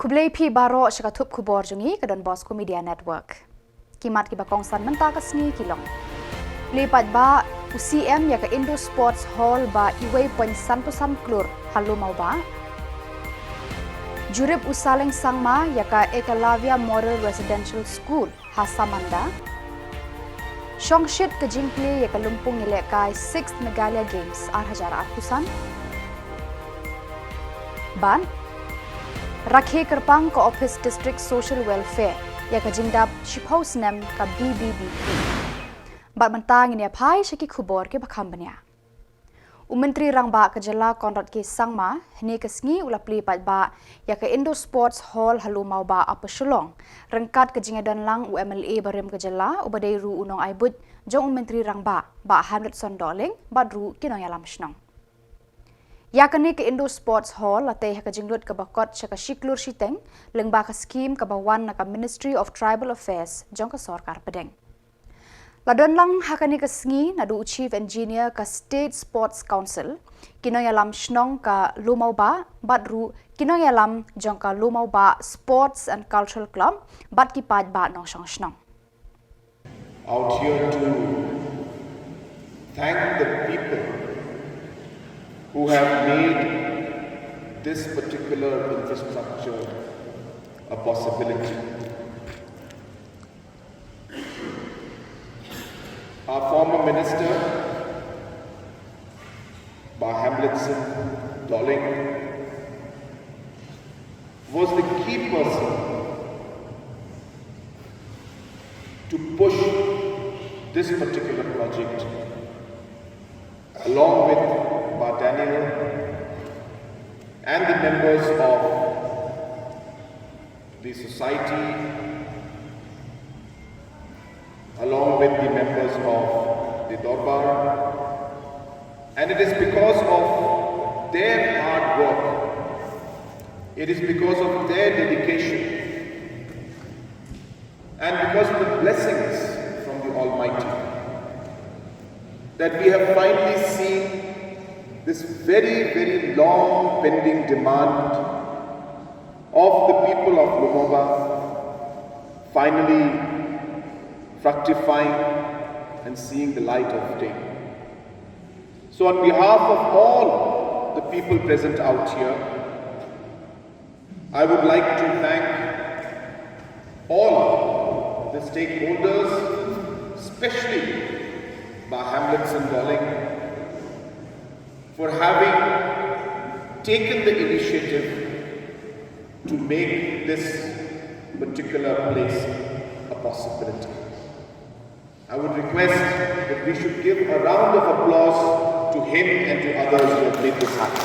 Kublai pi baro shakatup Khuborjylla ke donbosco media network. Kimat ki bakong san menta ka sngi kilong. Lipat ba UCM ya ke Indo Sports Hall ba iway point santusan klur halu mau ba. Jurip usaling sangma ya ka KYLLALYNKOT Model Residential School Hasamanda. Shongshit ke jingpli ya ke lumpung nilai 6th Meghalaya Games arhajar artusan. Ban Rakhe Kerpang ke Office District Social Welfare ya ke jingdap Shiphouse Nem ke BBB. Bat mentang ini apai syaki Khubor ke bakambanya. Menteri Rangba ke Jylla Konrad ke Sangma ni kesngi ulapli pat ba ya ke Indo Sports Hall halu mau ba apa Shillong rengkat ke jingadan lang UMLA barem ke Jylla ubadai ru unong aibut jong Menteri Rangba ba $100 badru kinong yalam shnong. Ya kini ke Indo Sports Hall latih ke jinglut ke bakot syaka shiklur shiteng lengba ke skim ke bawan na ke Ministry of Tribal Affairs jong ke sorkar pedeng. Ladon lang hakani ke sngi nadu Chief Engineer ke State Sports Council kinong yalam shnong ka lumau ba badru kinong yalam jong ka lumau ba Sports and Cultural Club bad ki pad ba nong shong shnong. Out here to thank the people who have made this particular infrastructure a possibility. Our former minister, Hamletson Dolling, was the key person to push this particular project along with Daniel and the members of the society, along with the members of the Darbar, and it is because of their hard work, it is because of their dedication, and because of the blessings from the Almighty that we have finally seen this very long pending demand of the people of Lumova finally fructifying and seeing the light of day. So on behalf of all the people present out here, I would like to thank all the stakeholders, especially Hamletson Dolling, for having taken the initiative to make this particular place a possibility. I would request that we should give a round of applause to him and to others who have made this happen.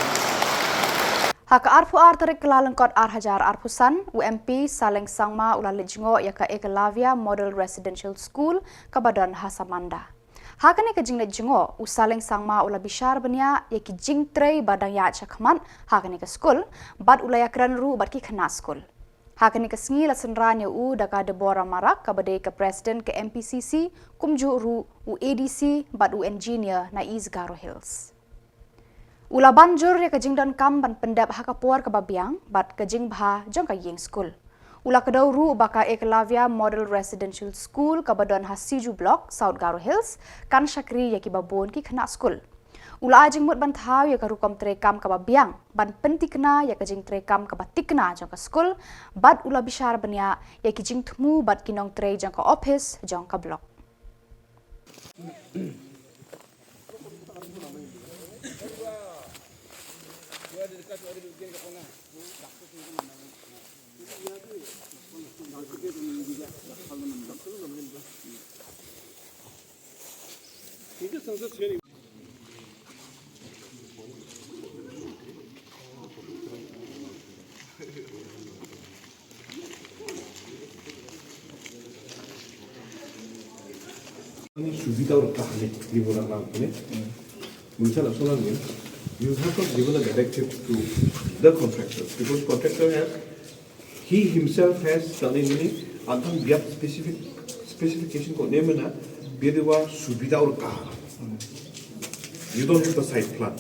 Haka arpu tarik KYLLALYNKOT arhajar arpusan UMP saling sangma ulalejingo ya ka KYLLALYNKOT Model Residential School kabadan Hasamanda. Hakani ke jinglet jingo usaling sangma ula bishar bania ya ki jing trei badang ya chakman hakani ke school bad ula yakran ru bad ki khana school. Hakani ke sngi la senranya u daka Debora Marak kabade ke president ke MPCC kumju ru u ADC bad u engineer na Izgaro Hills. Ula banjur ya ke jingdan kam ban pendap hakapuar ke babiang bad ke jing bha jong ka yeng school. Ula kedau ru baka KYLLALYNKOT Model Residential School kabadon Hasiju Block South Garo Hills kan syakri ya ki babon ki khana school. Ula ajing mut ban thau ya ka rukom trekam ka babiang ban pentikna ya ka jing trekam ka batikna jong ka school bad ula bishar bania ya ki jing thmu bad kinong tre jong ka office jong ka block. सुविधाहरू काफी दिबोला नामले मुन्छला सोलाले you have to give a directive to the contractor because contractor he himself has done any antam gap specification ko name na bedewa suvidaहरू ka you don't have the site plan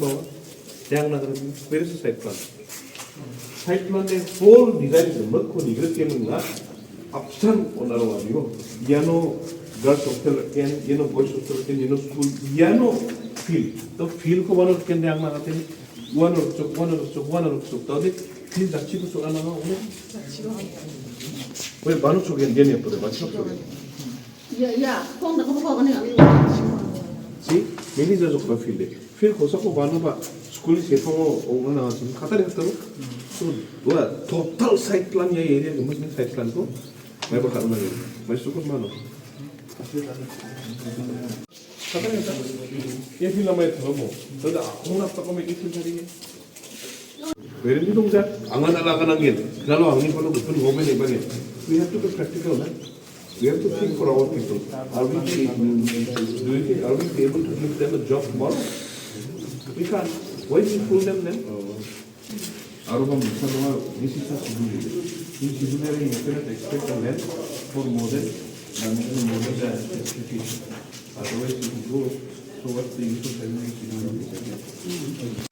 bawa yang nagar where is the site plan Side plan the whole design number ko nigre tiyan nga option onaro adio. Yano girls hostel ken, yano boys hostel ken, yano school, yano field. तो field ko banot ken yang na natin one or chok. Tadi field dachi ko sokan na ulo. Weh banot chok yan dia ni apa deh banot chok. Ya, kong nak kau kan ni. See, many judges of field. Field ko sa ko banot ba school is setong o na natin kata dia tahu. So, dua total site plan ya area gemes ni site plan ko. May bakal na rin. May sukot mano. Kata dia tahu. Ya field namanya tahu mo. Tada ako na pa kami itul hari ni. Pwede ni dong sa angan alakan angin. Kalau angin kalau betul ngomen ni bagay. We have to be practical, na. We have to think for our people. Are we able to give them a job tomorrow? We can't. Why do you fool them then? Arubam Salwa, this is a schedule. In schedule, you cannot expect a land for more than the expectation. Otherwise, you will go. So, what's the use of having a schedule?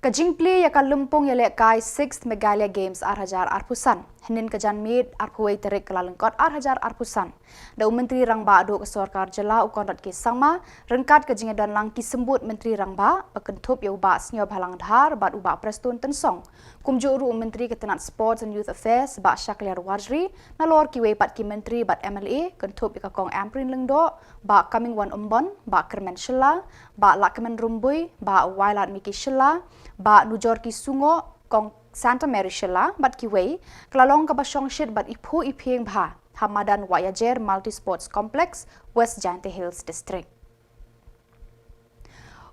Kajingpli ya kalumpong ya lekai 6th Meghalaya Games Arhajar Arpusan. Henin kajanmid arpuai terik KYLLALYNKOT Arhajar Arpusan. Da Menteri Rangba adu ke Khuborjylla ukonrat ke Samla rengkat kajingadan langki sembut Menteri Rangba akentup ya ubah senyob halang dhar bat ubah prestun tensong. Kumjuru Menteri Ketenat Sports and Youth Affairs bat Syakliar Wajri nalor kiwe pat ki Menteri bat MLA kentup ya kakong Amprin Lengdo bat Coming One Umbon bat Kermen Shilla bat Lakmen Rumbui bat Wailat Miki Shilla bat Nujor ki Sungo kong Santa Mary Shilla bat kiwei kelalong ka basong shit bat ipu ipieng bha Hamadan Wayajer Multi Sports Complex West Jante Hills District.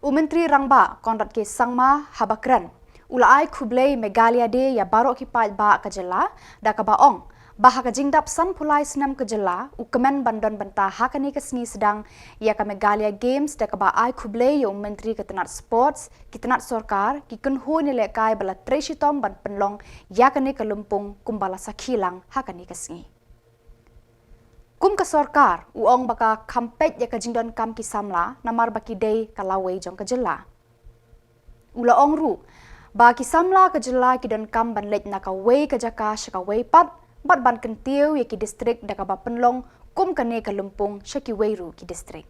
Menteri Rangba konrat ke Sangma Habakran ulai Khublei Meghalaya de ya barok ki pat ba ka Jylla da ka baong bah ka jingdap san pulai senam ke Jylla ukemen bandon benta hakani kesni sedang ya ka Meghalaya Games da ka ba ai Khublei yo Menteri Ketenat Sports Ketenat Sorkar ki kenhu ni lekai bala treshitom ban penlong ya kani ke lumpung kumbala sakhilang hakani kesni. Kum ke Sorkar uong baka kampet ya ka jingdon kam ki Samla namar baki day kalawei jong ke Jylla. Ula ong ru ba ki Samla ke Jylla ki don kam ban lej na ka wei ke Jaka shaka wei pat bat ban kentiu ya ki distrik da ka ba penlong kum kane ka lumpung shaki wei ru ki distrik.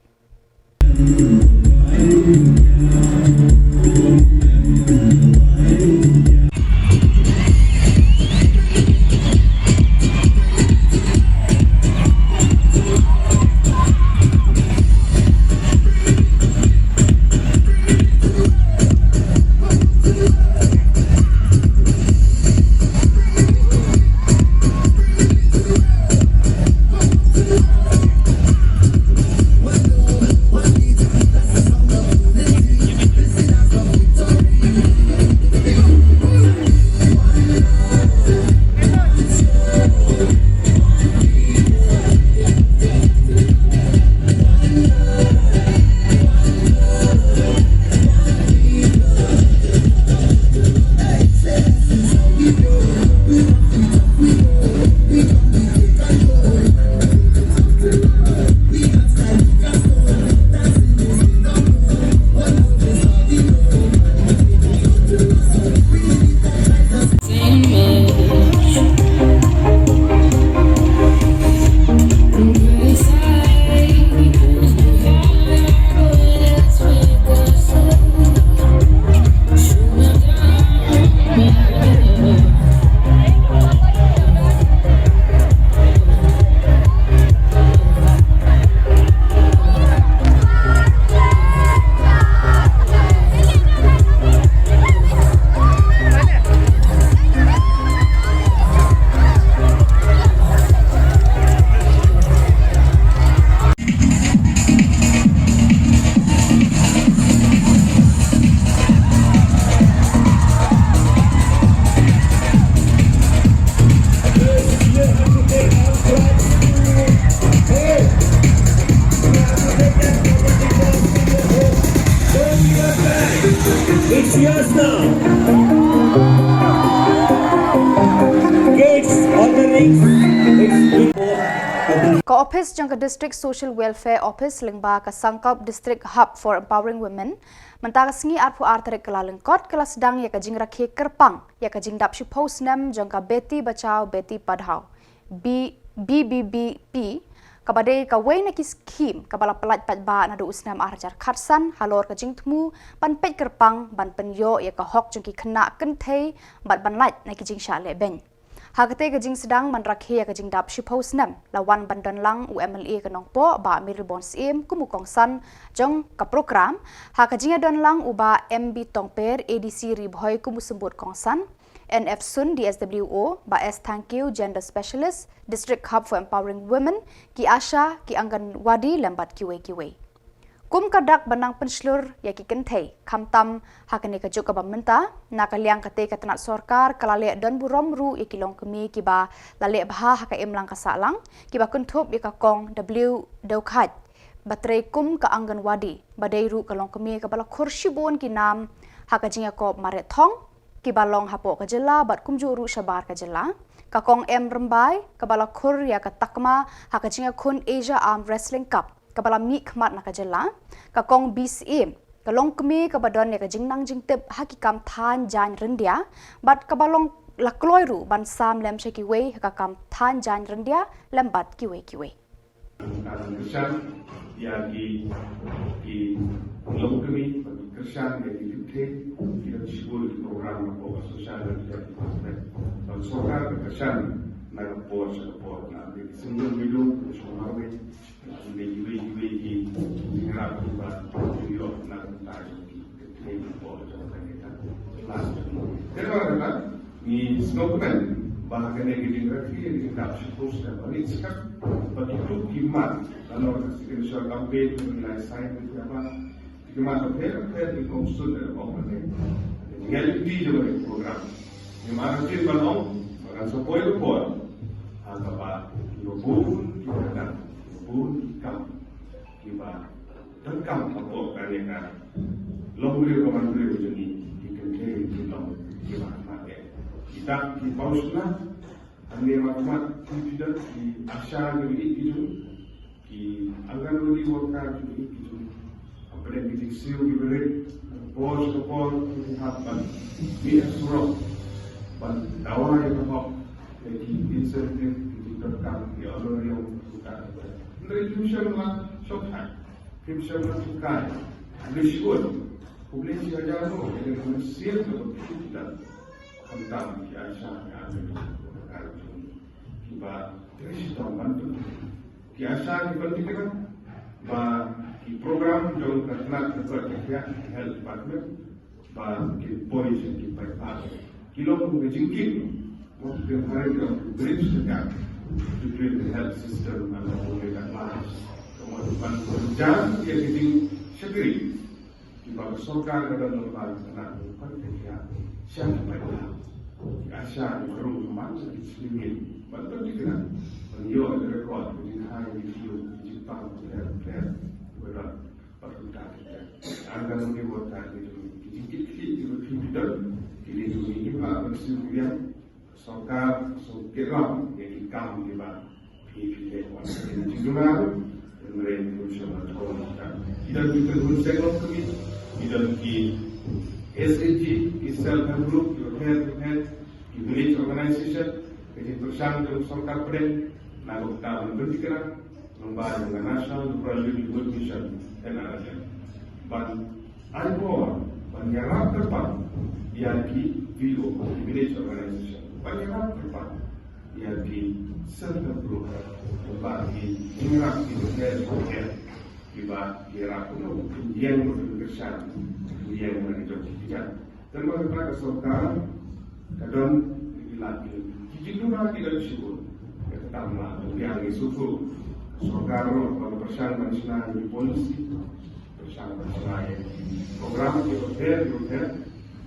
It's yours now. Gates on the rings. Ka Office Jangka District Social Welfare Office lengba ka Sangkap District Hub for Empowering Women Mentara sengi arpu artarik KYLLALYNKKOT kelas sedang ya kajing rakhi kerpang ya kajing dap shi post nem jangka beti bachao beti padhao BBBP kabadai kawai na skim kabala pelat patba na do usnam arjar khatsan halor kajing tmu ban pet kerpang ban penyo ya ka hok jangki kena kenthei bat ban lait na kajing sha le ben Hakate kajing sedang manrakhi ya kajing dap shi post nem lawan bandan lang UMLA kanong po ba miribon sim kumukong san jong ka program hakajing don lang uba MB tongper ADC ribhoy kumusembut kongsan NF Sun DSWO ba S Thank You Gender Specialist District Hub for Empowering Women ki Asha ki Anganwadi lambat kiwe kum kadak banang penslur ya ki kenthei khamtam hakane ka juk ka bamenta nakaliang kate ka tanat sarkar kalale don burom ru ya kilong kemi ki ba lale bha haka emlang ka salang ki ba kuntup ya ka kong W dokhat batre kum ka Anganwadi badai ru kalong kemi ka bala khurshibon ki nam haka jinga ko mare thong ki balong hapo ka Jylla bat kumju ru shabar ka Jylla ka kong M rembai ka bala khur ya ka takma haka jinga khun Asia Arm Wrestling Cup kabala mi khmat na ka Jylla ka kong BCM ka long kmi ka badon ya ka jingnang jingtep hakikam than jan rendia bat ka balong lakloi ru ban sam lem sheki we ka kam than jan rendia lembat kiwe Kersan yang di long kami kersan yang di kita disebut program sosial dan development dan sokar kersan nak support nak semua minum semua di harap kita video nak tahu di support kita ni snowman bahkan yang generasi yang kita support dan balik sekarang begitu kimat kalau kita campaign mengenai sains itu apa kimat fair di konsul dan komponen reality juga program yang mana kita balong akan support apa lubun kita lubun kam kita dan kam apa kalian lombre komandre jadi dikenai kita kita pakai kita di pauslah ane matmat tidak di asal dari itu di Anganwadi worker itu apa yang diksi diberi Bosco di hadapan di surau ban dawa yang apa jadi insentif diterapkan di alur yang bukan dari tujuan sokhat tujuan sukai risiko publik saja no dengan siap untuk kita tentang biasa yang ada ba terus bantu biasa diperhatikan ba di program jauh kerana terpercaya health department ba di polisi di bypass kilo menjingkit waktu hari itu bridge dekat between the health system and the public at large kemudian berjalan dia jadi segeri di bawah sokar dan normal karena kerja siapa baiklah Asia baru masuk di sini, betul tidak? Beliau ada rekod di hari video di Jepang, player, berat, perlukan kita. Agar mungkin buatkan itu, sedikit itu ini juga bersedia sokar, sokeram yang ikam di bawah PPT. Ini juga mereka berusaha melakukan. Tidak kita berusaha kami, tidak kita SAG, self-help group, your head, village organization, jadi bersama dengan sokar pren, nak tahu berbicara, membangun dengan national rural livelihood mission dan lain-lain. Ban, ada banyak tempat yang di village organization, banyak tempat yang di self-help group, bagi interaksi dengan head, juga dilakukan yang bekerja. Yang menjadi dan mereka sokar kadang dilatih jika mereka tidak disebut pertama yang isufu sokar pada persyaratan nasional di polisi persyaratan nasional program hotel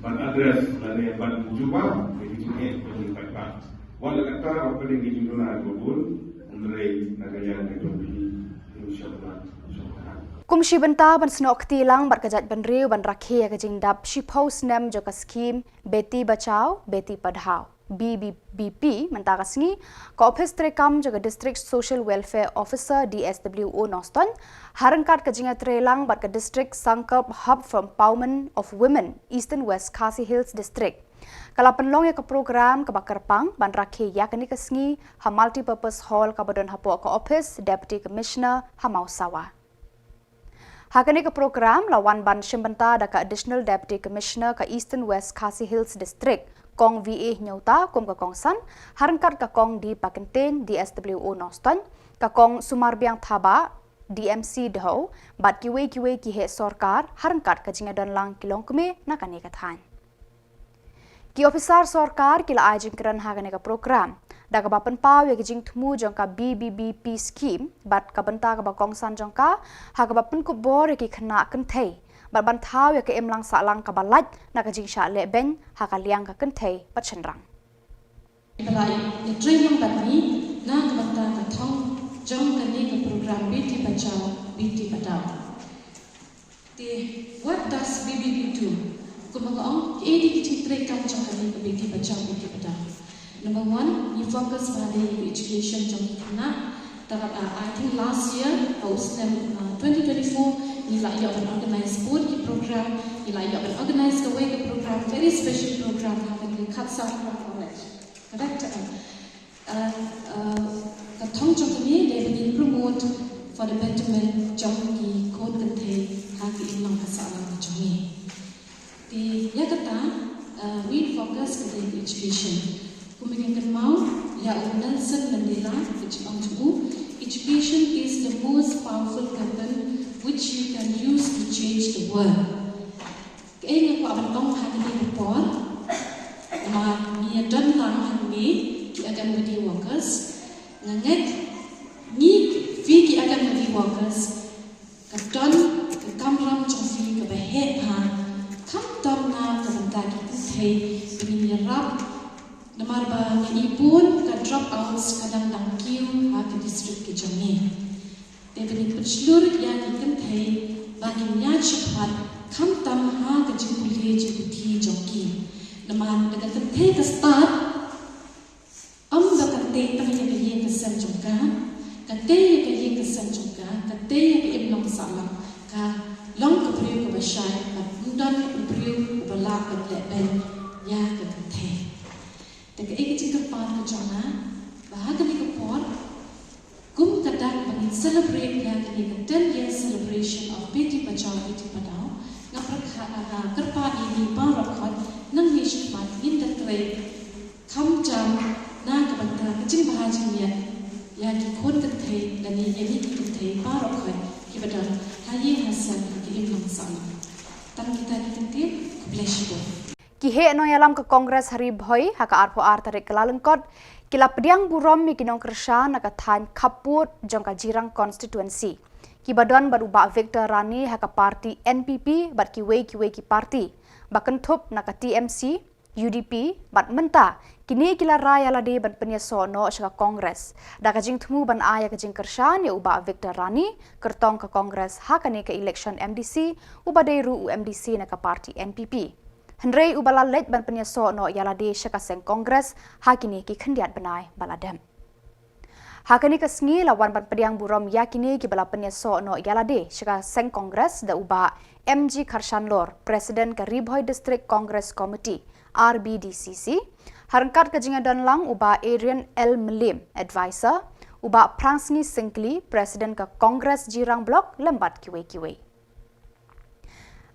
ban adres dan ban jumpa di sini meningkatkan walau kata apa yang dijual maupun mengenai negara yang dijual insyaallah. Kumshi benta ban snok tilang bat kajat ban riu ban rakhi ya kajing dap shi post nem joka skim beti bachao beti padhao BBP mentakasngi ka Office Trekam jaga District Social Welfare Officer DSWO Noston harangkat kajinga trelang bat ke District Sangkap Hub for Empowerment of Women Eastern West Khasi Hills District. Kalau penlong ya ke program ke Bakarpang ban rakhe ya kini kesngi ha multi-purpose hall ka badan hapo ka Office Deputy Commissioner Hamau Sawa. Hakani ke program lawan ban Shimbanta da ka Additional Deputy Commissioner ka Eastern West Khasi Hills District Kong VA Nyauta kum ka Kong San harangkat ka Kong di Pakenten DSWO Noston ka Kong Sumarbiang Thaba DMC Deho bat kiwe kihe sorkar harangkat ka jingadan lang kilong kume nakani kathan. Ki officer sorkar kila ajing keran hakani ka program da ka bapan paw ya kijing thumu jong ka BBBP scheme bat ka benta ka ba Kong San jong ka ha ka bapan Khubor ya ki khana kan thei ban thau ya ke emlang salang ka balat na ka jing sha le ben ha ka liang ka kan thei pachenrang Meghalaya ni training bat ni na ka banta ka thong jong ka ni ka program Beti Bachao Beti Padhao. What does BBB do? Kumagaong edi kiting trekam jong ka ni ka Beti Bachao Beti Padhao. Number 1, you focus pada education jong kana. I think last year, 2024, you like your organized board program, you like your organized away program, very special program having the Samla college. Correct? The Tong Chokani, they will promote for the betterment Jongi, Code Kante, Haki Inong Hasala Jongi. The Yakata, we focus on the education. Kumingin mau, ya Nelson Mandela, which on to education is the most powerful weapon which you can use to change the world. Kaya ko aban tong hangni report, ma niya don lang hangni ki akan bagi workers, nganget ni fi ki akan bagi workers, kadon ke kamram trong fi ke bahe ha, kam tom na ke bentaki thei bini rap namar ba ni pun ka drop outs kadang dang queue ha ke district ke jangi. Debeni pencelur yang ikan thai bagi nyat cepat kam tam ha ke jempulhe jemputi joki. Naman dekat thai ke start dekat thai tam yang ke ke sen jongka, kate yang ke sen jongka, kate yang ke imlong salam ka long ke priu ke basai, mundan ke priu ke balak ke leben ya ke thai. Dekat ek jengker pan ke jona, bahagian ke por Kum kadak bangin celebrate yang ini 10 years celebration of Beti Bachao Beti Padhao nga kerpa ini barakot nang hishpat in the trade kam jam na kabanta kacing bahajin ya ki khon kathe lani yani ki kathe barakot ki badan hayi hasan ki imam sam tam kita dikete bless you Kihe no yalam ke Kongres hari bhoi haka arpo tarik KYLLALYNKOT kila pediang burom mi kinong kersha naka than Khubor jongka jirang constituency. Kibadon baruba Victor Rani haka parti NPP bat kiwe ki parti. Bakan thup naka TMC, UDP bat menta kini kila raya lade ban penyaso no shaka Kongres. Daka jing thumu ban aya ke jing kersha ni uba Victor Rani kertong ke Kongres haka ni ke election MDC uba deru UMDC naka parti NPP. Hendrei ubala let ban penyaso no yalade shaka seng Kongres hakini ki khendiat banai baladem. Hakani ka sngi lawan ban pediang burom yakini ki bala penyaso no yalade shaka seng Kongres da uba MG Karshanlor President ka Ribhoi District Congress Committee RBDCC harangkat ka jingadan lang uba Adrian L Melim Advisor uba Prangsni Singkli President ka Congress Jirang Block lembat kiwe.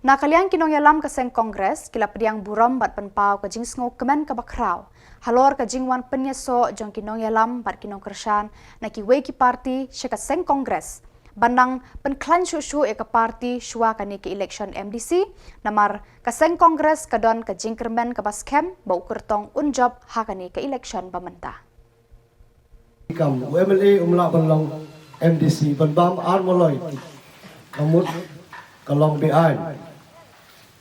Nakaliang kinong yalam ka seng Kongres kila pediang burom bat penpau ka jing sngo kemen ka bakraw halor ka jingwan penyaso jong kinong yalam bat kinong kershan na kiwe ki parti syaka seng Kongres bandang penklan shushu e ka parti shua ka ni ke election MDC namar ka seng Kongres ka don ka jing kermen ka baskem bau kertong unjob ha ka ni ke election bamenta kam UMLA umla banlong MDC banbam armoloi kamut kalong bean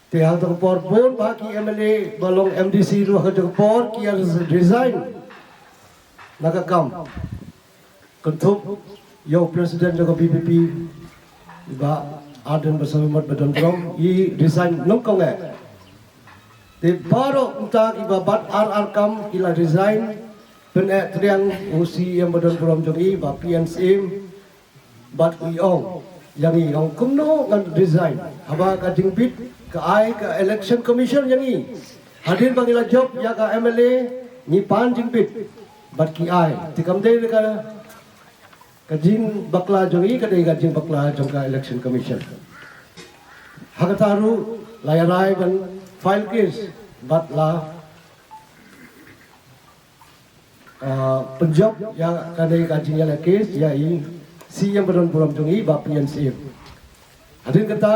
Tihal terpor pun bagi MLA balong MDC ruh ke terpor kia resign. Naka kam kentup yo presiden jaga BBP ba aden bersama badan prom i resign nongkong Te baru untuk ibabat kam ila resign penek triang usi yang badan puram jongi ba PNCM bat uiong yang i ong kumno ngan resign haba ka jingpit ka ai ka election commission yang i hadir bangila job ya ka MLA ni pan jingpit bat ki ai tikam de ka jing bakla jongi ka de ka jing bakla jong ka election commission hakataru layarai ban file case but la penjob yang kadai kajian la case ya i si yang beron puram jongi ba PNCM hadin kata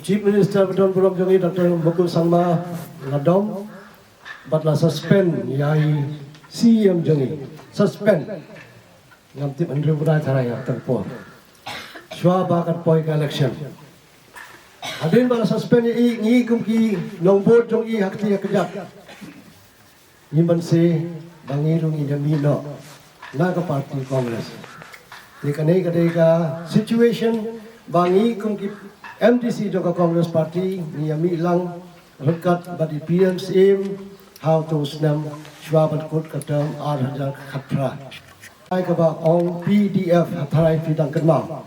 Chief Minister beron puram jongi Dr. Bokul Samla ladom but la suspend ya i si yang jongi suspend ngam tip Andrew Burai tharai terpo shwa ba kat poi ka election hadin ba suspend i ngi kum ki nombor jong i hakti hakjat ni ban se bangi rung i jami no NAKA party congress dekane kadai ka situation bangi kum ki MDC jong ka congress party ni yami lang rekat badi PNCM how to snam shwabat kot katam ar khatra ai ka ba ong PDF tharai pidang kenma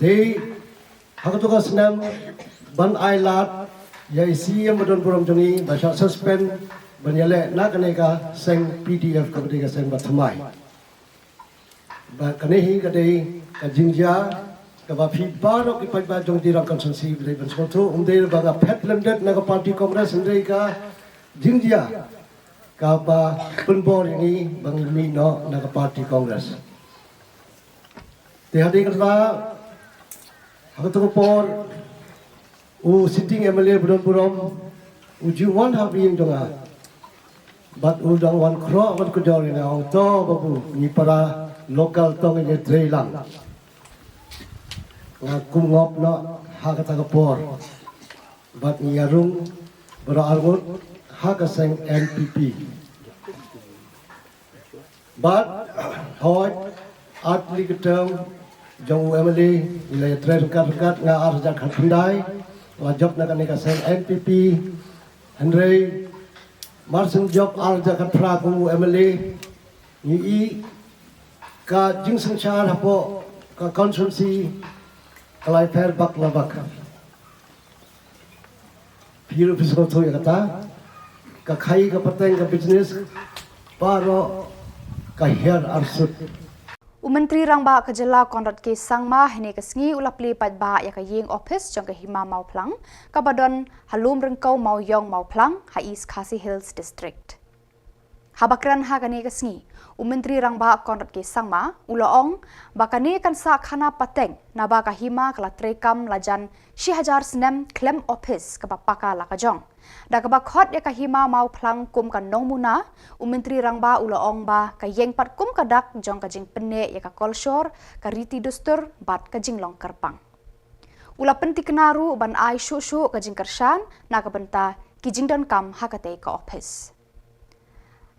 de Hakatuka senam ban ailat ya isi yang badon puram jongi bahasa suspend banyale nak kaneka seng PDF ka bedega seng batmai ba kanehi kadai ka jingja ka ba phi baro ki pai ba jong dirang konsensi bedai ban soto umde ba ga pet lemdet na ka party congress ndai ka jingja ka ba penbor ini bang mi no na ka party congress te hadi ka Aku por sitting MLA buron uji wan habi yang jonga bat udang wan kro bat kujor ina ong to babu ni para lokal tong ini trailang ngakum ngop no hakata por bat ni yarung berargut hakaseng NPP bat hoy atli keteng jong MLA wilayah terdekat nga arja khandai wajib nak ni ka sen NPP Henry Marsen job arja khatra ku MLA ni i ka jing sangchar hapo ka constituency kalai per bak labak piru pisko to ya kata ka khai ka pateng ka business paro ka her arsut Menteri Rangba ke Jylla Konrad ke Sangma hene ke sengi ulapli pat ba ya ke ying office jong ke hima mau plang ka badon halum rengkau mau yong mau plang ha East Khasi Hills district. Habakran ha kane ke sengi Menteri Rangba Konrad ke Sangma ulaong bakane kan sa khana pateng na ba ka hima kala trekam lajan 1000 claim office ka papaka la ka jong. Da ka ba khot ya ka hima mau plang kum ka nong muna Menteri Rangba ulaong ba ka yeng pat kum ka dak jong ka jing penne ya ka kolshor ka riti dustur bat ka jing long kerpang. Ula penti kenaru ban ai shu ka jing kershan na ka benta ki jing don kam ha ka te ka office.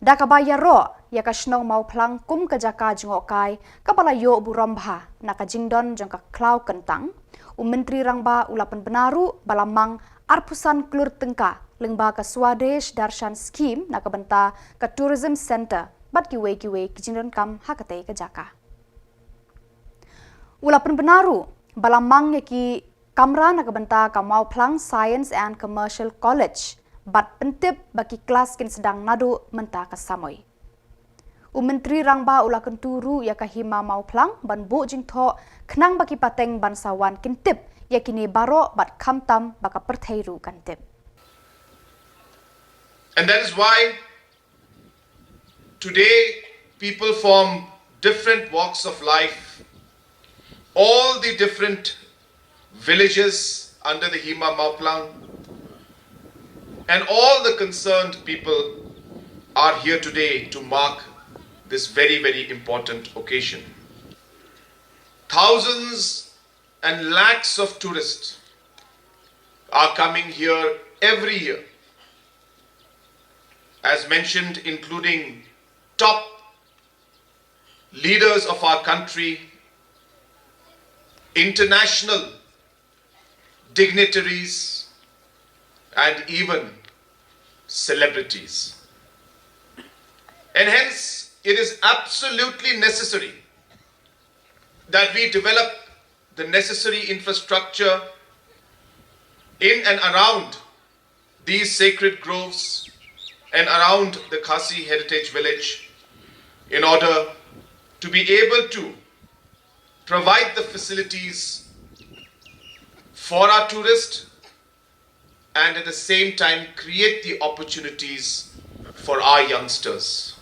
Da ka ba ya ro ya ka snong mau plang kum ka jaka jingokai ka bala yo burambha na ka jing don jong ka klau kentang Menteri Rangba ulapan benaru balamang arpusan klur tengka lengba ka Swadesh Darshan Scheme na kabenta ka Tourism Center bat kiwe kijindon kam hakate ka jaka. Ulapan benaru balamang yaki kamra na kabenta ka mau plang Science and Commercial College bat pentip baki kelas kin sedang nadu menta ka Samoy. Menteri Rangba ulakan turu ya ka hima mau plang ban bu jing tho khnang baki pateng bansawan kintip yakini baro bat khamtam baka pertheiru kantip. And that is why today people from different walks of life, all the different villages under the Hima Mauplang, and all the concerned people are here today to mark this very, very important occasion. Thousands and lakhs of tourists are coming here every year. As mentioned, including top leaders of our country, international dignitaries, and even celebrities. And hence, it is absolutely necessary that we develop the necessary infrastructure in and around these sacred groves and around the Khasi Heritage Village in order to be able to provide the facilities for our tourists and at the same time create the opportunities for our youngsters.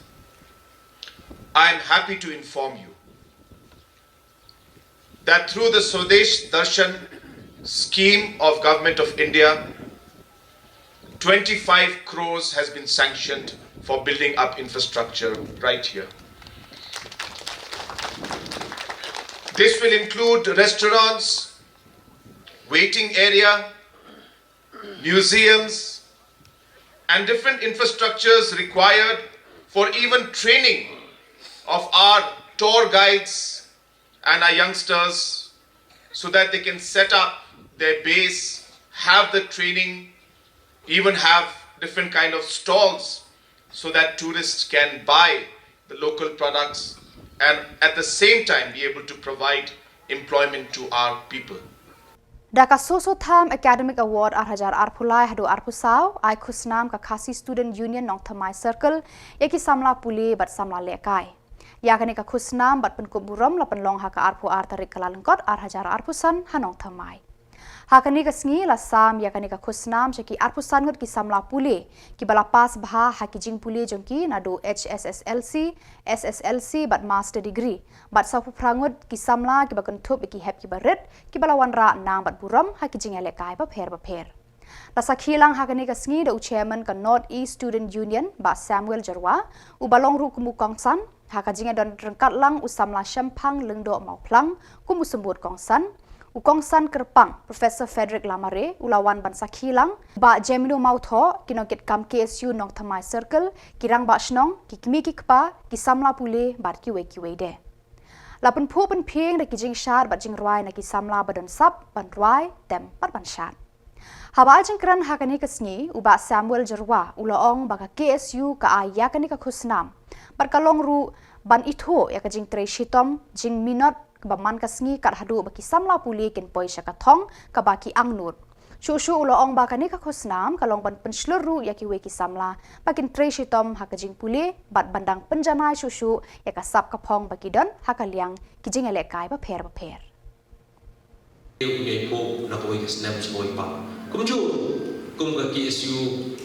I am happy to inform you that through the Swadesh Darshan scheme of Government of India, 25 crores has been sanctioned for building up infrastructure right here. This will include restaurants, waiting area, museums, and different infrastructures required for even training of our tour guides and our youngsters so that they can set up their base, have the training, even have different kind of stalls so that tourists can buy the local products and at the same time be able to provide employment to our people. Daka Soso Tham Academic Award Arhajar Arpulai Hadu Arpusau, I Kusnam Kakasi Student Union Nong Thamai Circle, Yaki Samla Puli but Samla Lekai. Yakani ka Kusnam but Penkuburam Lapan Long Haka Arpu Artarik KYLLALYNKOT Arhajar Arpusan Hanong Thamai. Hakani ka sngi la sam yakani ka Kusnam Shaki Arpusan Ngot ki Samla Puli, ki balapas Baha Haki Jing Puli Jongki Nadu HSSLC, SSLC but Master Degree, but Sapu Prangut ki Samla ki bakun tup ki hep ki barit, ki balawan ra nang but buram Haki Jing Elekai Paper. Lasa Khillang hakani ka sngi da chairman ka North East Student Union ba Samuel Jarwa, ubalong ru kumu kongsan, haka jinga don rengkat lang usamla Shempang Lengdo Mau Plang, kumu sembut kongsan, Ukongsan Kerpang, Professor Frederick Lamare, Ulawan Bansa Khillang, ba Jemino Mautho, kinokit kam KSU Nong Thamai Circle, kirang ba Shnong, kikmi kikpa, kisamla pule, bat kiwe de. Lapan pu pen pieng da kijing shar bat jing ruai na kisamla badan sap, ban ruai, tem bat ban shar. Haba jing kran hakani ka sngi, uba Samuel Jarwa, ulaong baka KSU ka ayakani ka Kusnam, bat kalong ru ban itho ya ka jing tre shitom, jing minot, Baman kasngi kat hadu baki samla puli ken poi syakatong ka baki angnut. Shushu ulaong bakani ka Kusnam kalong ban pensluru yaki weki samla bakin tre shitom hakajing puli bat bandang penjanai shushu yaka sap kapong baki don hakaliang kijing elekai paper. Po na ko is nem choi pa. Kum ju kum ka KSU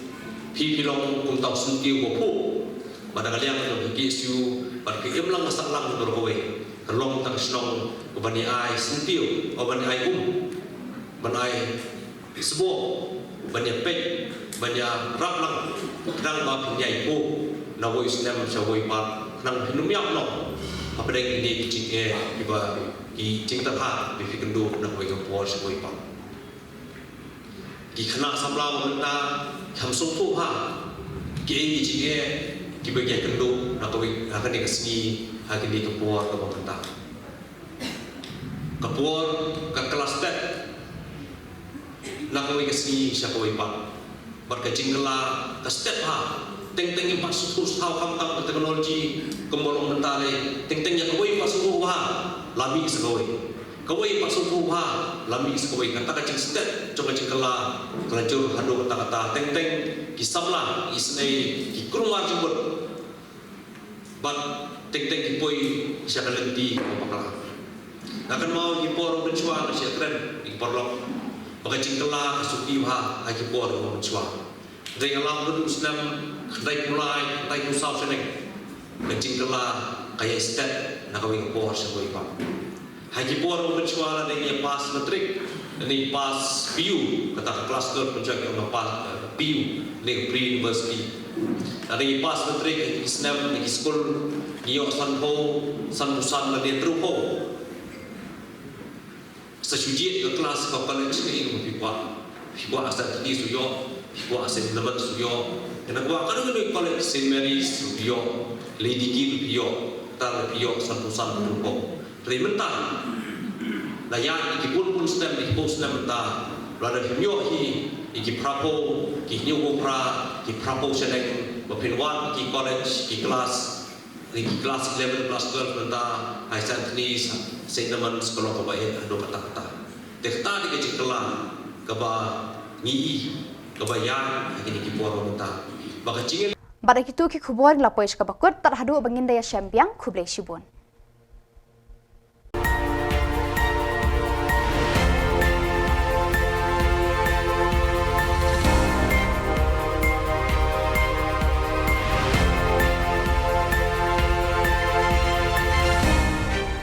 Shillong kum tau sun ki wo po. Badagaliang no KSU bat ki emlang asaklang dor kowe. Long tak Shillong bani ai sintiu bani ai bani isbo bani pek bani raklang dang ba pinyai po na wo islam chawoi pa nang hinumyak no apedeng ini kicing iba ki cing ha bi fikendu na ko ga po chawoi pa ki khana samla menta hamsung tu ha ki kicing ki bagian kendu na ko akan dikasih hagi di Khubor ke pemerintah. Khubor ke kelas tet nak kawin kesini siapa wipak berkecing kelar ke step ha teng-teng yang pasuk hau kam teknologi kemolong mentale teng-teng yang kawin pasuk ha lami sekawin kawin pasuk ha lami sekawin kata kecing step coba kecing kelar kelajur hadu kata-kata teng-teng kisamla isnei kikurumar jemput bat teng-teng kipoi siapa lenti apa akan mau kipor berjuang siapa keren kipor lok pakai cingkela kasuki bah kipor berjuang dengan lamun Islam kedai mulai kedai musau seneng cingkela kayak step nak kawin kipor siapa ipak kipor berjuang dengan pas metrik ini pas PU kata kelas ter penjuang yang pas PU dengan pre university ada pas metrik Islam di sekolah Nyo san ho san musan la dia truho sesuji ke kelas ke college ni pibwa asal di suyo pibwa asal lebat suyo dan gua kan ke college Saint Mary's suyo Lady Ki suyo tar suyo san musan truho dari mentah la ya ki pun stem di pos stem mentah la da nyo hi iki prapo ki new pra ki prapo seneng bapinwan ki college ki class 11 plus 12 benda hai santnis senaman sekolah ko bae ado kata-kata tekta di ke kelan ke ba ni ke ba yang ini ki puaro benda baka cingel Pada itu ki Khubor lapoi ka bakut terhadu bangin daya syambiang Khublei Shibun.